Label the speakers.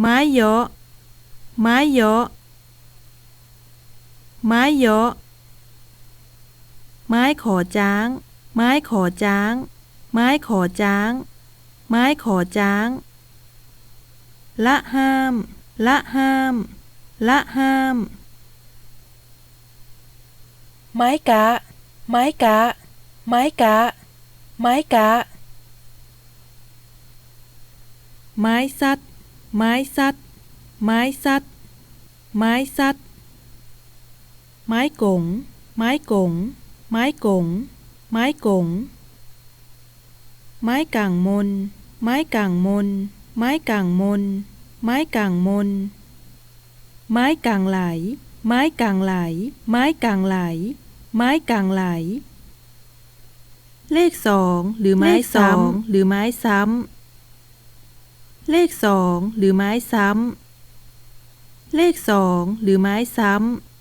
Speaker 1: ไม้เยาะไม้เยาะไม้เยาะไม้ขอจ้างไม้ขอจ้างไม้ขอจ้างไม้ขอจ้างละห้ามละห้ามละห้ามไม้กะไม้กะไม้กะไม้กะไม้ซัดไม้ซัดไม้ซัดไม้ซัดไม้กงไม้กงไม้กงไม้กงไม้ก่างมนไม้ก่างมนไม้ก่างมนไม้ก่างมนไม้ก่างไหลไม้ก่างไหลไม้ก่างไหลไม้ก่างไหลเลขสองหรือไม้ซ้ำหรือไม้ซ้ำเลขสองหรือไม้ซ้ำเลขสองหรือไม้ซ้ำ